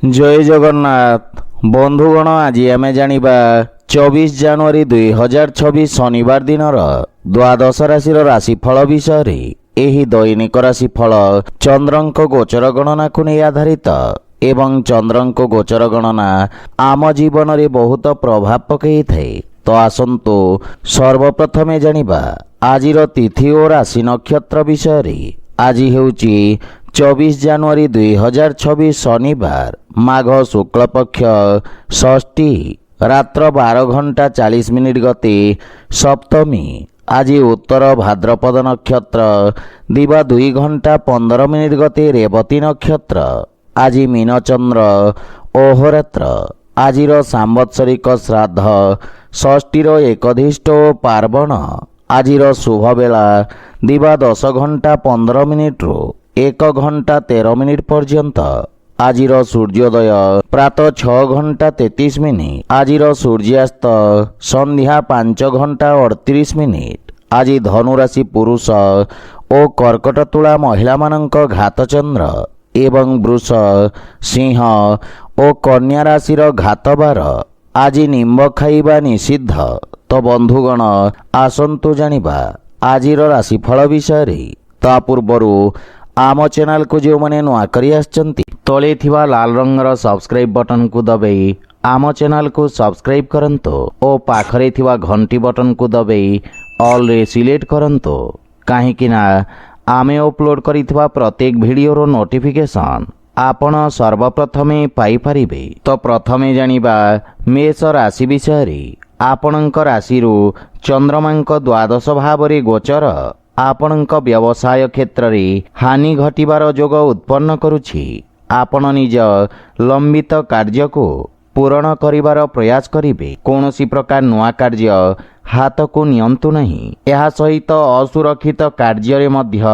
जय जगन्नाथ बंधुगण आज आम जानिबा 24 जनवरी 2026 शनिवार दिन द्वादश राशि राशिफल विषय एही दैनिक राशिफल चंद्रंक गोचर गणना को नहीं आधारित एवं चंद्रंक गोचर गणना आम जीवन में बहुत प्रभाव पकई थाए। तो आसंतु सर्वप्रथमे जानिबा आजिर तिथि और राशि नक्षत्र विषय। आज हेउची 24 जनवरी 2026 शनिवार माघ शुक्ल पक्ष षष्ठी रात्र 12 घंटा 40 मिनिट गति सप्तमी। आज उत्तर भाद्रपद नक्षत्र दिवा 2 घंटा 15 मिनिट गति रेवती नक्षत्र। आज मीनचंद्र ओहरात्र। आजिर सांवत्सरिक श्राद्ध षष्ठीर एकधिष्ट पार्वण। आजिर शुभ बेला दिवा 10 घंटा 15 मिनिट रु 1 घंटा 13 मिनिट पर्यंत। आजिर सूर्योदय प्रातः 6 घंटा 33 मिनिट। आजिर सूर्यास्त संध्या 5 घंटा 38 मिनिट। आज धनुराशि पुरुष और कर्कट तुला महिला मानक घातचंद्र एवं वृष सिंह और कन्या राशिर घातबार। आज निम्ब खाइबा निषिद्ध। तो बंधुगण आसंतु जानिबा आजिर राशिफल विषय। ता पूर्वरु आम चैनल को जो मैंने नुआ करी आछंती तले थिबा लाल रंगर सब्सक्राइब बटन को दबाई आम चैनल को सब्सक्राइब करंतो और पाखरे थिबा घंटी बटन को दबाई ऑल रे सिलेक्ट करंतो काहेकि ना आमे अपलोड करिथिबा प्रत्येक वीडियोर नोटिफिकेशन आपण सर्वप्रथमे पाई परिबे। तो प्रथमे जानिबा मेष राशि विषय। आपणक राशि चंद्रमांक द्वादश भावरे गोचर आपणक व्यवसाय क्षेत्र में हानि घटिबार जोग उत्पन्न करुछि। आपण निज लंबित कार्य को पूरण करिबार प्रयास करिबे। कौनसी प्रकार नुआ कार्य हाथ को नियंतु नहीं। यह सहित असुरक्षित कार्य रे मध्य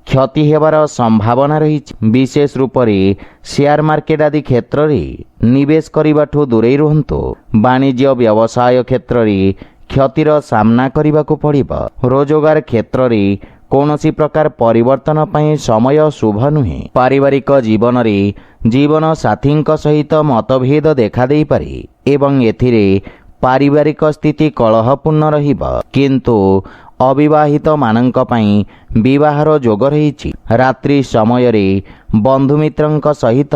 क्षति हेबार संभावना रही। विशेष रूप से शेयर मार्केट आदि क्षेत्र में निवेश करने दूरे रुहंतु। वाणिज्य व्यवसाय क्षेत्र में क्षतिर सामना करने को पड़िबो। रोजगार क्षेत्र में कौनसी प्रकार परिवर्तन पई समय शुभ नुहे। पारिवारिक जीवन रे जीवन साथी सहित मतभेद देखा दे पारे एवं एथिरे पारिवारिक स्थिति कलहपूर्ण रहिबो। किंतु अविवाहित मानंक पई विवाहर जोग रहिछि। रात्रि समय रे बंधु मित्रंक सहित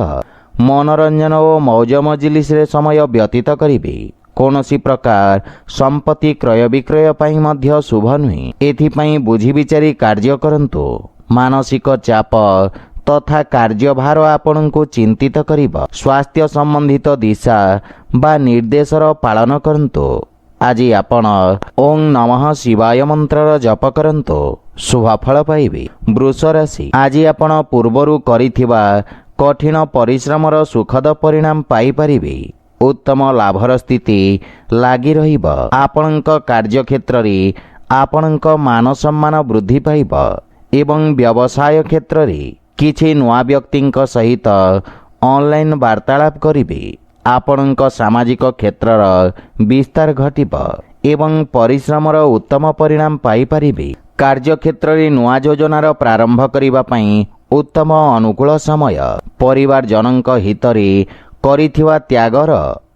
मनोरंजन और मौज मजलिस रे समय व्यतीत करिबे। कौनसी प्रकार संपत्ति क्रय विक्रय पई मध्य शुभ नुहे। एथिपई बुझी विचारी कार्य करंतु। मानसिक चाप तथा कार्यभार आपण को चिंतित करिबो। स्वास्थ्य संबंधित दिशा बा निर्देशर पालन करंतु। आज आपण ओं नमः शिवाय मंत्र जप करंतु शुभफल पाइबे। वृष राशि। आज आपण पूर्वरु करिथिबा कठिन परिश्रमर सुखद परिणाम पाई परिबे। उत्तम लाभर स्थिति लागी रहिबो। आपणक कार्य क्षेत्र रे आपणक मान सम्मान वृद्धि पाइबो एवं व्यवसाय क्षेत्र रे किछि नुआ व्यक्तिंक सहित ऑनलाइन वार्तालाप करिबे। आपणक सामाजिक क्षेत्रर विस्तार घटिबो एवं परिश्रमर उत्तम परिणाम पाई परिबे। कार्य क्षेत्र रे नुआ योजनार प्रारंभ करिबा पई उत्तम अनुकूल समय। परिवार जनक हित रे करिथिबा त्यागर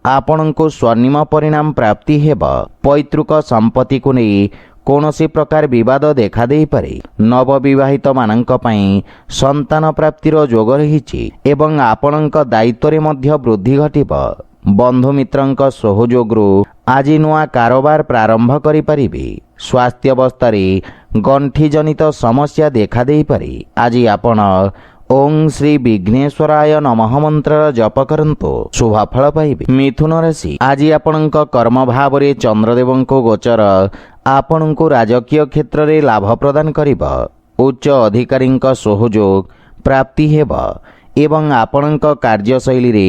आपणको स्वर्णिम परिणाम प्राप्ति हेब। पैतृक संपत्ति को नहीं कौनसी प्रकार विवाद देखा दे पारे। नवविवाहित मानंक पई संतान प्राप्तिर जोग रहिछि एवं आपणक दायित्व रे मध्य वृद्धि घटिबो। बंधु मित्रंक सहयोगरु आज नुआ कारोबार प्रारंभ करि परिबे। स्वास्थ्य अवस्था रे गंठी जनित समस्या देखा दे पारे। आज आपण ओं श्री विघ्नेश्वराय नमः मंत्र जप करंतु शुभफल पाइबे। मिथुन राशि। आज आपणक कर्म भाव रे चंद्रदेव को गोचर आपण को राजकीय क्षेत्र रे लाभ प्रदान करिबो। उच्च अधिकारी सहयोग प्राप्ति हेबो एवं आपणक कार्यशैली रे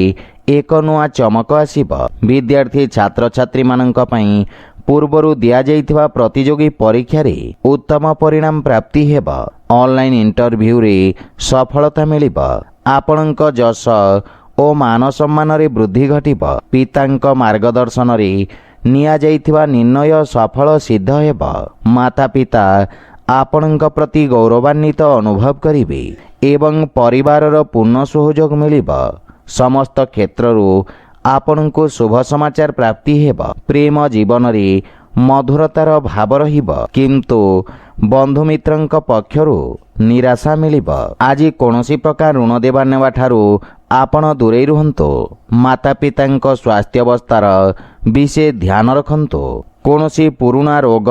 एक नुआ चमक आसीबो। विद्यार्थी छात्र छात्री मानंक पई पूर्वरु दिया जाइथिबा प्रतियोगी परीक्षा रे उत्तम परिणाम प्राप्ति हेबो। ऑनलाइन इंटरव्यू रे सफलता मिलिबो। आपणक जश ओ मान सम्मान रे वृद्धि घटिबो। पितांक मार्गदर्शन रे निया जाइथिबा निर्णय सफल सिद्ध हेबो। माता पिता आपणक प्रति गौरवान्वित अनुभव करिवे एवं परिवारर पूर्ण सहयोग मिलिबो। ସମସ୍ତ କ୍ଷେତ୍ରରୁ ଆପଣଙ୍କୁ ଶୁଭ ସମାଚାର ପ୍ରାପ୍ତି ହେବ। ପ୍ରେମ ଜୀବନରେ ମଧୁରତାର ଭାବ ରହିବ, କିନ୍ତୁ ବନ୍ଧୁମିତ୍ରଙ୍କ ପକ୍ଷରୁ ନିରାଶା ମିଳିବ। ଆଜି କୌଣସି ପ୍ରକାର ଋଣ ଦେବା ନେବା ଠାରୁ ଆପଣ ଦୂରେଇ ରୁହନ୍ତୁ। ମାତାପିତାଙ୍କ ସ୍ୱାସ୍ଥ୍ୟାବସ୍ଥାର ବିଶେଷ ଧ୍ୟାନ ରଖନ୍ତୁ। କୌଣସି ପୁରୁଣା ରୋଗ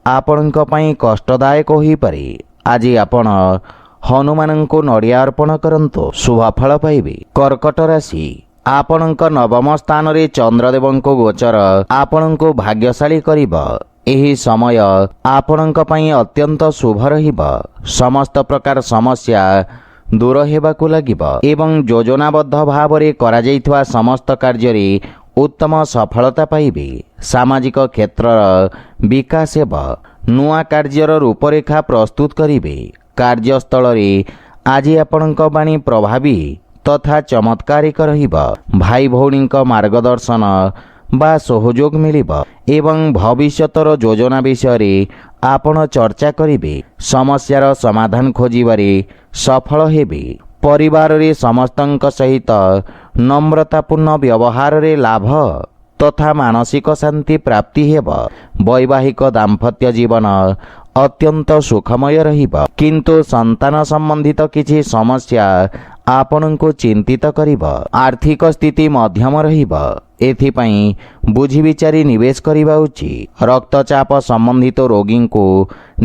ଆପଣଙ୍କ ପାଇଁ କଷ୍ଟଦାୟକ ହୋଇପାରେ। ଆଜି ଆପଣ ହନୁମାନଙ୍କୁ ନଡ଼ିଆ ଅର୍ପଣ କରନ୍ତୁ, ଶୁଭଫଳ ପାଇବେ। କର୍କଟ ରାଶି, ଆପଣଙ୍କ ନବମ ସ୍ଥାନରେ ଚନ୍ଦ୍ରଦେବଙ୍କ ଗୋଚର ଆପଣଙ୍କୁ ଭାଗ୍ୟଶାଳୀ କରିବ। ଏହି ସମୟ ଆପଣଙ୍କ ପାଇଁ ଅତ୍ୟନ୍ତ ଶୁଭ ରହିବ। ସମସ୍ତ ପ୍ରକାର ସମସ୍ୟା ଦୂର ହେବାକୁ ଲାଗିବ ଏବଂ ଯୋଜନାବଦ୍ଧ ଭାବରେ କରାଯାଇଥିବା ସମସ୍ତ କାର୍ଯ୍ୟରେ ଉତ୍ତମ ସଫଳତା ପାଇବେ। ସାମାଜିକ କ୍ଷେତ୍ରର ବିକାଶ ହେବ। ନୂଆ କାର୍ଯ୍ୟର ରୂପରେଖା ପ୍ରସ୍ତୁତ କରିବେ। କାର୍ଯ୍ୟସ୍ଥଳରେ ଆଜି ଆପଣଙ୍କ ବାଣୀ ପ୍ରଭାବୀ ତଥା ଚମତ୍କାରିକ ରହିବ। ଭାଇ ଭଉଣୀଙ୍କ ମାର୍ଗଦର୍ଶନ ବା ସହଯୋଗ ମିଳିବ ଏବଂ ଭବିଷ୍ୟତର ଯୋଜନା ବିଷୟରେ ଆପଣ ଚର୍ଚ୍ଚା କରିବେ। ସମସ୍ୟାର ସମାଧାନ ଖୋଜିବାରେ ସଫଳ ହେବେ। ପରିବାରରେ ସମସ୍ତଙ୍କ ସହିତ নম্রতাପୂର୍ଣ୍ଣ ବ୍ୟବହାରରେ ଲାଭ ତଥା ମାନସିକ ଶାନ୍ତି ପ୍ରାପ୍ତି ହେବ। ବୈବାହିକ ଦାମ୍ପତ୍ୟ ଜୀବନ ଅତ୍ୟନ୍ତ ସୁଖମୟ ରହିବ, କିନ୍ତୁ ସନ୍ତାନ ସମ୍ବନ୍ଧିତ କିଛି ସମସ୍ୟା ଆପଣଙ୍କୁ ଚିନ୍ତିତ କରିବ। ଆର୍ଥିକ ସ୍ଥିତି ମଧ୍ୟମ ରହିବ, ଏଥିପାଇଁ ବୁଝିବିଚାରି ନିବେଶ କରିବା ଉଚିତ। ରକ୍ତଚାପ ସମ୍ବନ୍ଧିତ ରୋଗୀଙ୍କୁ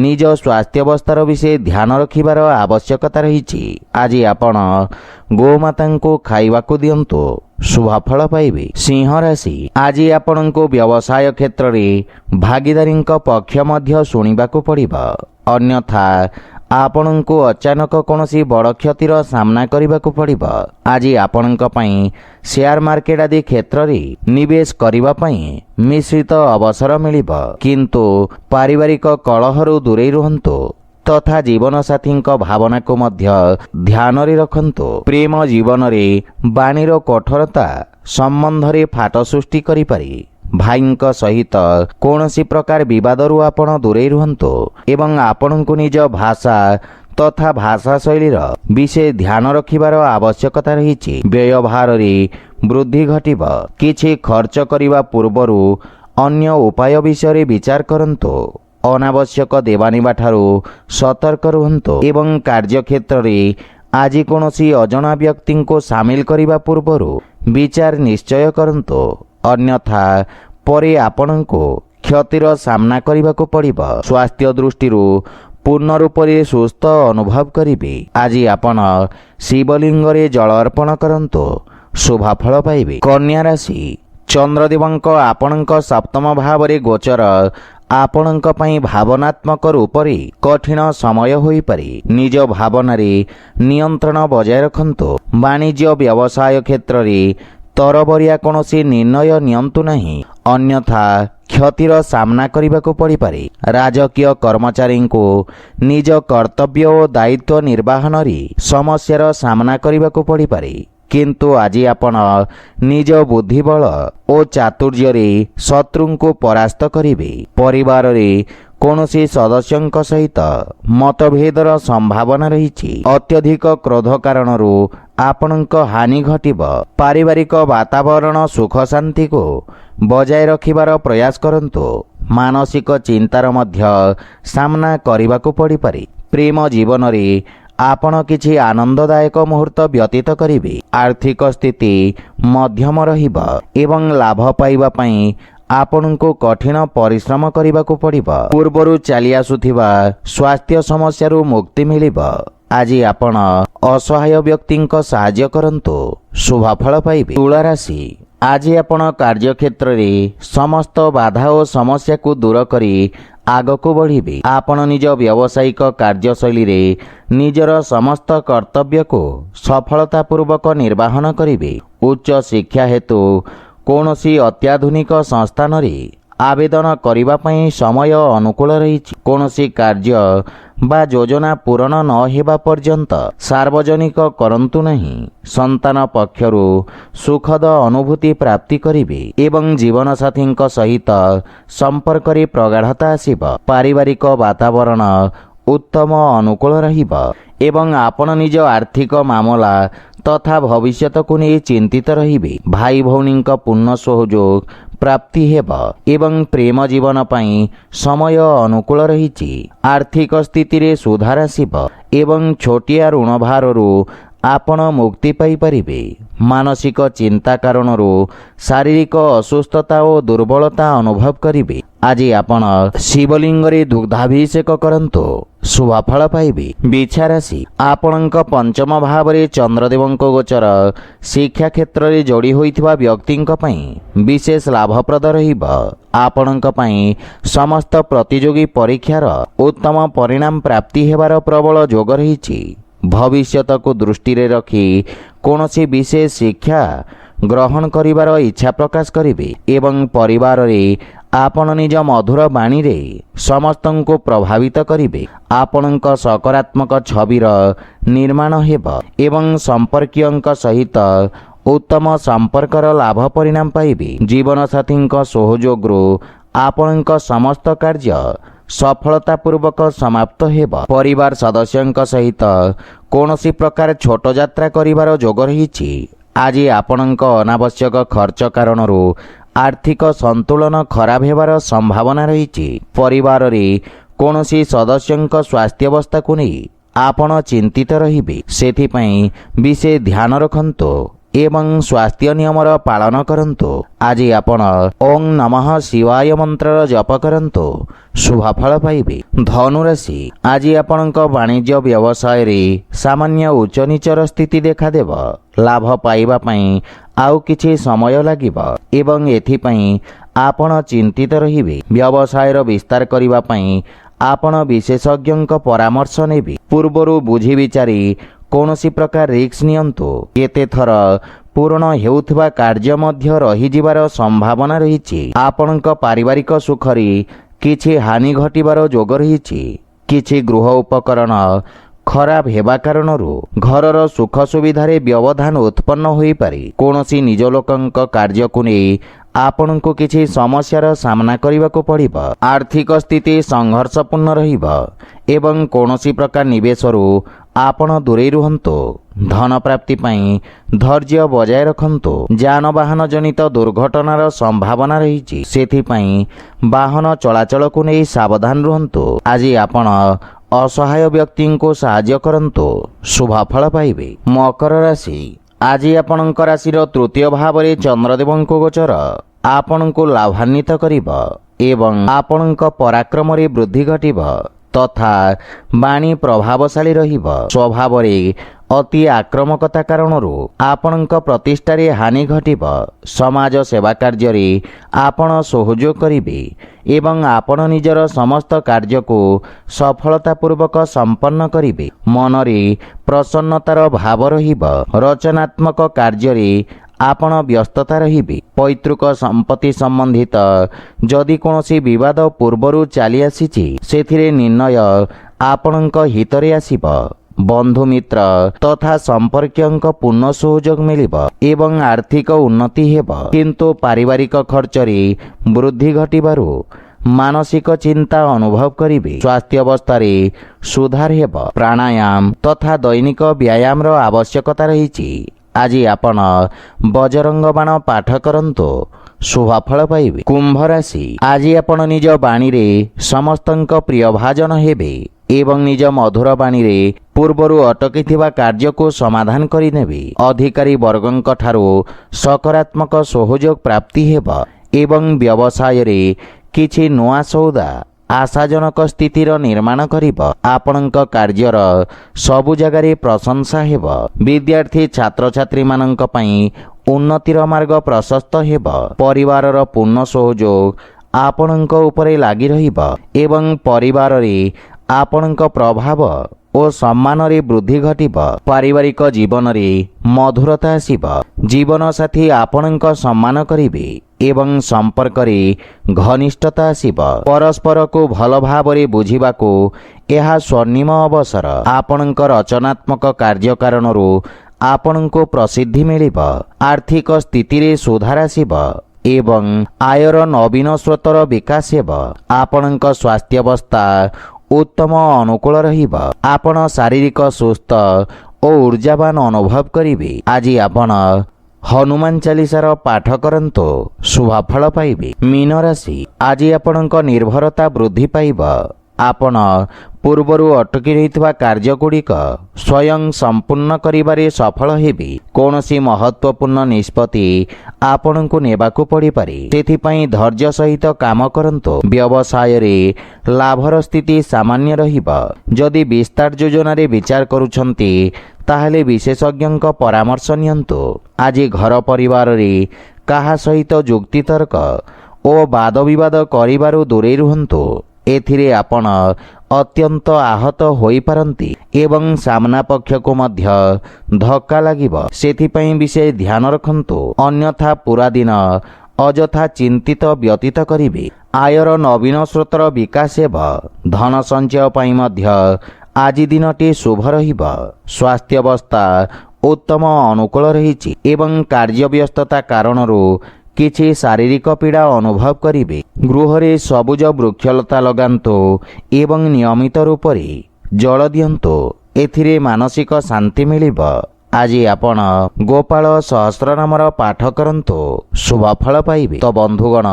ନିଜ ସ୍ୱାସ୍ଥ୍ୟାବସ୍ଥାର ବିଷୟ ଧ୍ୟାନ ରଖିବାର ଆବଶ୍ୟକତା ରହିଛି। ଆଜି ଆପଣ ଗୋମାତାଙ୍କୁ ଖାଇବାକୁ ଦିଅନ୍ତୁ, ଶୁଭଫଳ ପାଇବେ। ସିଂହ ରାଶି, ଆଜି ଆପଣଙ୍କୁ ବ୍ୟବସାୟ କ୍ଷେତ୍ରରେ ଭାଗିଦାରୀଙ୍କ ପକ୍ଷ ମଧ୍ୟ ଶୁଣିବାକୁ ପଡ଼ିବ, ଅନ୍ୟଥା ଆପଣଙ୍କୁ ଅଚାନକ କୌଣସି ବଡ଼ କ୍ଷତିର ସାମ୍ନା କରିବାକୁ ପଡ଼ିବ। ଆଜି ଆପଣଙ୍କ ପାଇଁ ସେୟାର ମାର୍କେଟ ଆଦି କ୍ଷେତ୍ରରେ ନିବେଶ କରିବା ପାଇଁ ମିଶ୍ରିତ ଅବସର ମିଳିବ, କିନ୍ତୁ ପାରିବାରିକ କଳହରୁ ଦୂରେଇ ରୁହନ୍ତୁ ତଥା ଜୀବନସାଥୀଙ୍କ ଭାବନାକୁ ମଧ୍ୟ ଧ୍ୟାନରେ ରଖନ୍ତୁ। ପ୍ରେମ ଜୀବନରେ ବାଣୀର କଠୋରତା ସମ୍ବନ୍ଧରେ ଫାଟ ସୃଷ୍ଟି କରିପାରେ। ଭାଇଙ୍କ ସହିତ କୌଣସି ପ୍ରକାର ବିବାଦରୁ ଆପଣ ଦୂରେଇ ରୁହନ୍ତୁ ଏବଂ ଆପଣଙ୍କୁ ନିଜ ଭାଷା ତଥା ଭାଷା ଶୈଳୀର ବିଶେଷ ଧ୍ୟାନ ରଖିବାର ଆବଶ୍ୟକତା ରହିଛି। ବ୍ୟୟଭାରରେ ବୃଦ୍ଧି ଘଟିବ। କିଛି ଖର୍ଚ୍ଚ କରିବା ପୂର୍ବରୁ ଅନ୍ୟ ଉପାୟ ବିଷୟରେ ବିଚାର କରନ୍ତୁ। ଅନାବଶ୍ୟକ ଦେବାନେବା ଠାରୁ ସତର୍କ ରୁହନ୍ତୁ ଏବଂ କାର୍ଯ୍ୟକ୍ଷେତ୍ରରେ ଆଜି କୌଣସି ଅଜଣା ବ୍ୟକ୍ତିଙ୍କୁ ସାମିଲ କରିବା ପୂର୍ବରୁ ବିଚାର ନିଶ୍ଚୟ କରନ୍ତୁ, ଅନ୍ୟଥା ପରେ ଆପଣଙ୍କୁ କ୍ଷତିର ସାମ୍ନା କରିବାକୁ ପଡ଼ିବ। ସ୍ୱାସ୍ଥ୍ୟ ଦୃଷ୍ଟିରୁ ପୂର୍ଣ୍ଣ ରୂପରେ ସୁସ୍ଥ ଅନୁଭବ କରିବେ। ଆଜି ଆପଣ ଶିବଲିଙ୍ଗରେ ଜଳ ଅର୍ପଣ କରନ୍ତୁ, ଶୁଭଫଳ ପାଇବେ। କନ୍ୟା ରାଶି, ଚନ୍ଦ୍ରଦେବଙ୍କ ଆପଣଙ୍କ ସପ୍ତମ ଭାବରେ ଗୋଚର ଆପଣଙ୍କ ପାଇଁ ଭାବନାତ୍ମକ ରୂପରେ କଠିନ ସମୟ ହୋଇପାରେ। ନିଜ ଭାବନାରେ ନିୟନ୍ତ୍ରଣ ବଜାୟ ରଖନ୍ତୁ। ବାଣିଜ୍ୟ ବ୍ୟବସାୟ କ୍ଷେତ୍ରରେ ତରବରିଆ କୌଣସି ନିର୍ଣ୍ଣୟ ନିଅନ୍ତୁ ନାହିଁ, ଅନ୍ୟଥା କ୍ଷତିର ସାମ୍ନା କରିବାକୁ ପଡ଼ିପାରେ। ରାଜକୀୟ କର୍ମଚାରୀଙ୍କୁ ନିଜ କର୍ତ୍ତବ୍ୟ ଓ ଦାୟିତ୍ୱ ନିର୍ବାହନରେ ସମସ୍ୟାର ସାମ୍ନା କରିବାକୁ ପଡ଼ିପାରେ, କିନ୍ତୁ ଆଜି ଆପଣ ନିଜ ବୁଦ୍ଧିବଳ ଓ ଚାତୁର୍ଯ୍ୟରେ ଶତ୍ରୁଙ୍କୁ ପରାସ୍ତ କରିବେ। ପରିବାରରେ କୌଣସି ସଦସ୍ୟଙ୍କ ସହିତ ମତଭେଦର ସମ୍ଭାବନା ରହିଛି। ଅତ୍ୟଧିକ କ୍ରୋଧ କାରଣରୁ ଆପଣଙ୍କ ହାନି ଘଟିବ। ପାରିବାରିକ ବାତାବରଣ ସୁଖ ଶାନ୍ତିକୁ ବଜାୟ ରଖିବାର ପ୍ରୟାସ କରନ୍ତୁ। ମାନସିକ ଚିନ୍ତାର ମଧ୍ୟ ସାମ୍ନା କରିବାକୁ ପଡ଼ିପାରେ। ପ୍ରେମ ଜୀବନରେ ଆପଣ କିଛି ଆନନ୍ଦଦାୟକ ମୁହୂର୍ତ୍ତ ବ୍ୟତୀତ କରିବେ। ଆର୍ଥିକ ସ୍ଥିତି ମଧ୍ୟମ ରହିବ ଏବଂ ଲାଭ ପାଇବା ପାଇଁ ଆପଣଙ୍କୁ କଠିନ ପରିଶ୍ରମ କରିବାକୁ ପଡ଼ିବ। ପୂର୍ବରୁ ଚାଲି ଆସୁଥିବା ସ୍ୱାସ୍ଥ୍ୟ ସମସ୍ୟାରୁ ମୁକ୍ତି ମିଳିବ। ଆଜି ଆପଣ ଅସହାୟ ବ୍ୟକ୍ତିଙ୍କ ସାହାଯ୍ୟ କରନ୍ତୁ, ଶୁଭଫଳ ପାଇବେ। ତୁଳା ରାଶି, ଆଜି ଆପଣ କାର୍ଯ୍ୟକ୍ଷେତ୍ରରେ ସମସ୍ତ ବାଧା ଓ ସମସ୍ୟାକୁ ଦୂର କରି ଆଗକୁ ବଢ଼ିବେ। ଆପଣ ନିଜ ବ୍ୟବସାୟିକ କାର୍ଯ୍ୟଶୈଳୀରେ ନିଜର ସମସ୍ତ କର୍ତ୍ତବ୍ୟକୁ ସଫଳତାପୂର୍ବକ ନିର୍ବାହନ କରିବେ। ଉଚ୍ଚ ଶିକ୍ଷା ହେତୁ କୌଣସି ଅତ୍ୟାଧୁନିକ ସଂସ୍ଥାନରେ ଆବେଦନ କରିବା ପାଇଁ ସମୟ ଅନୁକୂଳ ରହିଛି। କୌଣସି କାର୍ଯ୍ୟ ବା ଯୋଜନା ପୂରଣ ନ ହେବା ପର୍ଯ୍ୟନ୍ତ ସାର୍ବଜନିକ କରନ୍ତୁ ନାହିଁ। ସନ୍ତାନ ପକ୍ଷରୁ ସୁଖଦ ଅନୁଭୂତି ପ୍ରାପ୍ତି କରିବେ ଏବଂ ଜୀବନସାଥୀଙ୍କ ସହିତ ସମ୍ପର୍କରେ ପ୍ରଗାଢ଼ତା ଆସିବ। ପାରିବାରିକ ବାତାବରଣ ଉତ୍ତମ ଅନୁକୂଳ ରହିବ ଏବଂ ଆପଣ ନିଜ ଆର୍ଥିକ ମାମଲା ତଥା ଭବିଷ୍ୟତକୁ ନେଇ ଚିନ୍ତିତ ରହିବେ। ଭାଇ ଭଉଣୀଙ୍କ ପୂର୍ଣ୍ଣ ସହଯୋଗ ପ୍ରାପ୍ତି ହେବ ଏବଂ ପ୍ରେମ ଜୀବନ ପାଇଁ ସମୟ ଅନୁକୂଳ ରହିଛି। ଆର୍ଥିକ ସ୍ଥିତିରେ ସୁଧାର ଆସିବ ଏବଂ ଛୋଟିଆ ଋଣ ଭାରରୁ ଆପଣ ମୁକ୍ତି ପାଇପାରିବେ। ମାନସିକ ଚିନ୍ତା କାରଣରୁ ଶାରୀରିକ ଅସୁସ୍ଥତା ଓ ଦୁର୍ବଳତା ଅନୁଭବ କରିବେ। ଆଜି ଆପଣ ଶିବଲିଙ୍ଗରେ ଦୁଗ୍ଧାଭିଷେକ କରନ୍ତୁ, ଶୁଭଫଳ ପାଇବେ। ବିଛା ରାଶି, ଆପଣଙ୍କ ପଞ୍ଚମ ଭାବରେ ଚନ୍ଦ୍ରଦେବଙ୍କ ଗୋଚର ଶିକ୍ଷା କ୍ଷେତ୍ରରେ ଯୋଡ଼ି ହୋଇଥିବା ବ୍ୟକ୍ତିଙ୍କ ପାଇଁ ବିଶେଷ ଲାଭପ୍ରଦ ରହିବ। ଆପଣଙ୍କ ପାଇଁ ସମସ୍ତ ପ୍ରତିଯୋଗୀ ପରୀକ୍ଷାର ଉତ୍ତମ ପରିଣାମ ପ୍ରାପ୍ତି ହେବାର ପ୍ରବଳ ଯୋଗ ରହିଛି। ଭବିଷ୍ୟତକୁ ଦୃଷ୍ଟିରେ ରଖି କୌଣସି ବିଶେଷ ଶିକ୍ଷା ଗ୍ରହଣ କରିବାର ଇଚ୍ଛା ପ୍ରକାଶ କରିବେ ଏବଂ ପରିବାରରେ ଆପଣ ନିଜ ମଧୁର ବାଣୀରେ ସମସ୍ତଙ୍କୁ ପ୍ରଭାବିତ କରିବେ। ଆପଣଙ୍କ ସକାରାତ୍ମକ ଛବିର ନିର୍ମାଣ ହେବ ଏବଂ ସମ୍ପର୍କୀୟଙ୍କ ସହିତ ଉତ୍ତମ ସମ୍ପର୍କର ଲାଭ ପରିଣାମ ପାଇବେ। ଜୀବନସାଥୀଙ୍କ ସହଯୋଗରୁ ଆପଣଙ୍କ ସମସ୍ତ କାର୍ଯ୍ୟ ସଫଳତାପୂର୍ବକ ସମାପ୍ତ ହେବ। ପରିବାର ସଦସ୍ୟଙ୍କ ସହିତ କୌଣସି ପ୍ରକାର ଛୋଟ ଯାତ୍ରା କରିବାର ଯୋଗ ରହିଛି। ଆଜି ଆପଣଙ୍କ ଅନାବଶ୍ୟକ ଖର୍ଚ୍ଚ କାରଣରୁ ଆର୍ଥିକ ସନ୍ତୁଳନ ଖରାପ ହେବାର ସମ୍ଭାବନା ରହିଛି। ପରିବାରରେ କୌଣସି ସଦସ୍ୟଙ୍କ ସ୍ୱାସ୍ଥ୍ୟାବସ୍ଥାକୁ ନେଇ ଆପଣ ଚିନ୍ତିତ ରହିବେ, ସେଥିପାଇଁ ବିଶେଷ ଧ୍ୟାନ ରଖନ୍ତୁ ଏବଂ ସ୍ୱାସ୍ଥ୍ୟ ନିୟମର ପାଳନ କରନ୍ତୁ। ଆଜି ଆପଣ ଓଂ ନମଃ ଶିବାୟ ମନ୍ତ୍ରର ଜପ କରନ୍ତୁ, ଶୁଭଫଳ ପାଇବେ। ଧନୁରାଶି, ଆଜି ଆପଣଙ୍କ ବାଣିଜ୍ୟ ବ୍ୟବସାୟରେ ସାମାନ୍ୟ ଉଚ୍ଚ ନିଚର ସ୍ଥିତି ଦେଖାଦେବ। ଲାଭ ପାଇବା ପାଇଁ ଆଉ କିଛି ସମୟ ଲାଗିବ ଏବଂ ଏଥିପାଇଁ ଆପଣ ଚିନ୍ତିତ ରହିବେ। ବ୍ୟବସାୟର ବିସ୍ତାର କରିବା ପାଇଁ ଆପଣ ବିଶେଷଜ୍ଞଙ୍କ ପରାମର୍ଶ ନେବେ। ପୂର୍ବରୁ ବୁଝି ବିଚାରି କୌଣସି ପ୍ରକାର ରିସ୍କ ନିଅନ୍ତୁ। କେତେଥର ପୂରଣ ହେଉଥିବା କାର୍ଯ୍ୟ ମଧ୍ୟ ରହିଯିବାର ସମ୍ଭାବନା ରହିଛି। ଆପଣଙ୍କ ପାରିବାରିକ ସୁଖରେ କିଛି ହାନି ଘଟିବାର ଯୋଗ ରହିଛି। କିଛି ଗୃହ ଉପକରଣ ଖରାପ ହେବା କାରଣରୁ ଘରର ସୁଖ ସୁବିଧାରେ ବ୍ୟବଧାନ ଉତ୍ପନ୍ନ ହୋଇପାରେ। କୌଣସି ନିଜ ଲୋକଙ୍କ କାର୍ଯ୍ୟକୁ ନେଇ ଆପଣଙ୍କୁ କିଛି ସମସ୍ୟାର ସାମ୍ନା କରିବାକୁ ପଡ଼ିବ। ଆର୍ଥିକ ସ୍ଥିତି ସଂଘର୍ଷପୂର୍ଣ୍ଣ ରହିବ ଏବଂ କୌଣସି ପ୍ରକାର ନିବେଶରୁ ଆପଣ ଦୂରେଇ ରୁହନ୍ତୁ। ଧନ ପ୍ରାପ୍ତି ପାଇଁ ଧୈର୍ଯ୍ୟ ବଜାୟ ରଖନ୍ତୁ। ଯାନବାହନ ଜନିତ ଦୁର୍ଘଟଣାର ସମ୍ଭାବନା ରହିଛି, ସେଥିପାଇଁ ବାହନ ଚଳାଚଳକୁ ନେଇ ସାବଧାନ ରୁହନ୍ତୁ। ଆଜି ଆପଣ ଅସହାୟ ବ୍ୟକ୍ତିଙ୍କୁ ସାହାଯ୍ୟ କରନ୍ତୁ, ଶୁଭଫଳ ପାଇବେ। ମକର ରାଶି, ଆଜି ଆପଣଙ୍କ ରାଶିର ତୃତୀୟ ଭାବରେ ଚନ୍ଦ୍ରଦେବଙ୍କ ଗୋଚର ଆପଣଙ୍କୁ ଲାଭାନ୍ୱିତ କରିବ ଏବଂ ଆପଣଙ୍କ ପରାକ୍ରମରେ ବୃଦ୍ଧି ଘଟିବ ତଥା ବାଣୀ ପ୍ରଭାବଶାଳୀ ରହିବ। ସ୍ୱଭାବରେ ଅତି ଆକ୍ରମକତା କାରଣରୁ ଆପଣଙ୍କ ପ୍ରତିଷ୍ଠାରେ ହାନି ଘଟିବ। ସମାଜ ସେବା କାର୍ଯ୍ୟରେ ଆପଣ ସହଯୋଗ କରିବେ ଏବଂ ଆପଣ ନିଜର ସମସ୍ତ କାର୍ଯ୍ୟକୁ ସଫଳତାପୂର୍ବକ ସମ୍ପନ୍ନ କରିବେ। ମନରେ ପ୍ରସନ୍ନତାର ଭାବ ରହିବ। ରଚନାତ୍ମକ କାର୍ଯ୍ୟରେ ଆପଣ ବ୍ୟସ୍ତତା ରହିବେ। ପୈତୃକ ସମ୍ପତ୍ତି ସମ୍ବନ୍ଧିତ ଯଦି କୌଣସି ବିବାଦ ପୂର୍ବରୁ ଚାଲି ଆସିଛି, ସେଥିରେ ନିର୍ଣ୍ଣୟ ଆପଣଙ୍କ ହିତରେ ଆସିବ। ବନ୍ଧୁ ମିତ୍ର ତଥା ସମ୍ପର୍କୀୟଙ୍କ ପୂର୍ଣ୍ଣ ସହଯୋଗ ମିଳିବ ଏବଂ ଆର୍ଥିକ ଉନ୍ନତି ହେବ। କିନ୍ତୁ ପାରିବାରିକ ଖର୍ଚ୍ଚରେ ବୃଦ୍ଧି ଘଟିବାରୁ ମାନସିକ ଚିନ୍ତା ଅନୁଭବ କରିବେ। ସ୍ୱାସ୍ଥ୍ୟାବସ୍ଥାରେ ସୁଧାର ହେବ। ପ୍ରାଣାୟାମ ତଥା ଦୈନିକ ବ୍ୟାୟାମର ଆବଶ୍ୟକତା ରହିଛି। ଆଜି ଆପଣ ବଜରଙ୍ଗ ବାଣ ପାଠ କରନ୍ତୁ, ଶୁଭଫଳ ପାଇବେ। କୁମ୍ଭ ରାଶି, ଆଜି ଆପଣ ନିଜ ବାଣୀରେ ସମସ୍ତଙ୍କ ପ୍ରିୟ ଭାଜନ ହେବେ ଏବଂ ନିଜ ମଧୁର ବାଣୀରେ ପୂର୍ବରୁ ଅଟକିଥିବା କାର୍ଯ୍ୟକୁ ସମାଧାନ କରିନେବେ। ଅଧିକାରୀ ବର୍ଗଙ୍କ ଠାରୁ ସକାରାତ୍ମକ ସହଯୋଗ ପ୍ରାପ୍ତି ହେବ ଏବଂ ବ୍ୟବସାୟରେ କିଛି ନୂଆ ସୌଦା ଆଶାଜନକ ସ୍ଥିତିର ନିର୍ମାଣ କରିବ। ଆପଣଙ୍କ କାର୍ଯ୍ୟର ସବୁ ଜାଗାରେ ପ୍ରଶଂସା ହେବ। ବିଦ୍ୟାର୍ଥୀ ଛାତ୍ରଛାତ୍ରୀମାନଙ୍କ ପାଇଁ ଉନ୍ନତିର ମାର୍ଗ ପ୍ରଶସ୍ତ ହେବ। ପରିବାରର ପୂର୍ଣ୍ଣ ସହଯୋଗ ଆପଣଙ୍କ ଉପରେ ଲାଗି ରହିବ ଏବଂ ପରିବାରରେ ଆପଣଙ୍କ ପ୍ରଭାବ ଓ ସମ୍ମାନରେ ବୃଦ୍ଧି ଘଟିବ। ପାରିବାରିକ ଜୀବନରେ ମଧୁରତା ଆସିବ। ଜୀବନସାଥୀ ଆପଣଙ୍କ ସମ୍ମାନ କରିବେ ଏବଂ ସମ୍ପର୍କରେ ଘନିଷ୍ଠତା ଆସିବ। ପରସ୍ପରକୁ ଭଲ ଭାବରେ ବୁଝିବାକୁ ଏହା ସ୍ୱର୍ଣ୍ଣିମ ଅବସର। ଆପଣଙ୍କ ରଚନାତ୍ମକ କାର୍ଯ୍ୟ କାରଣରୁ ଆପଣଙ୍କୁ ପ୍ରସିଦ୍ଧି ମିଳିବ। ଆର୍ଥିକ ସ୍ଥିତିରେ ସୁଧାର ଆସିବ ଏବଂ ଆୟର ନବୀନ ସ୍ରୋତର ବିକାଶ ହେବ। ଆପଣଙ୍କ ସ୍ୱାସ୍ଥ୍ୟାବସ୍ଥା उत्तम अनुकूल रहिब। आपण शारीरिक सुस्थ और ऊर्जावान अनुभव करिवे। आज आपण हनुमान चालीसार पाठ करंतु शुभफल पाइबे। मीन राशि आज आपणक निर्भरता वृद्धि पाइब। आपण पूर्वरु अटकी रहितवा कार्यगुड़िक स्वयं संपूर्ण करिबारे सफल हेबे। कौनसी महत्वपूर्ण निष्पत्ति आपणको नेबाकू पड़ी पारे, सेथिपई धैर्य सहित काम करंतु। व्यवसाय रे लाभर स्थिति सामान्य रहिब। जदि विस्तार योजना रे विचार करूछंती ताहले विशेषज्ञक परामर्श नियंतु। आज घर परिवार रे काहा सहित जुक्तितर्क ओ वाद विवाद करिबारु दूरे रुहंतु। एथिरे आपण अत्यंत आहत होई पारंती एवं सामना पक्ष को मध्य धक्का लागिब। सेथिपई विशेष ध्यान रखंतु, अन्यथा पूरा दिन अजथा चिंतित व्यतीत करिवे। आयर नवीन स्रोतर विकास हेब। धन संचय पई मध्य आज दिनटी शुभ रहिब। स्वास्थ्य अवस्था उत्तम अनुकूल रहिछि एवं कार्यव्यस्तता कारणरू किछि शारीरिक पीड़ा अनुभव करिवे। गृहरे सबुज वृक्षलता लगांतु एवं नियमित रूप से जल दियंतु। एथिरे मानसिक शांति मिलिब। आज आपण गोपाल सहस्रनामर पाठ करंतु शुभफल पाइबे। तो बंधुगण,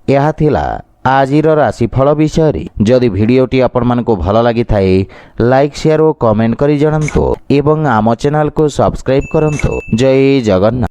यह थिला आजिर राशिफल विषय। जदि भिडियोटी आपण मानकु भल लागि थाए लाइक शेयर और कमेंट करि जणांतु एवं आम चैनल को सब्सक्राइब करंतु। जय जगन्नाथ।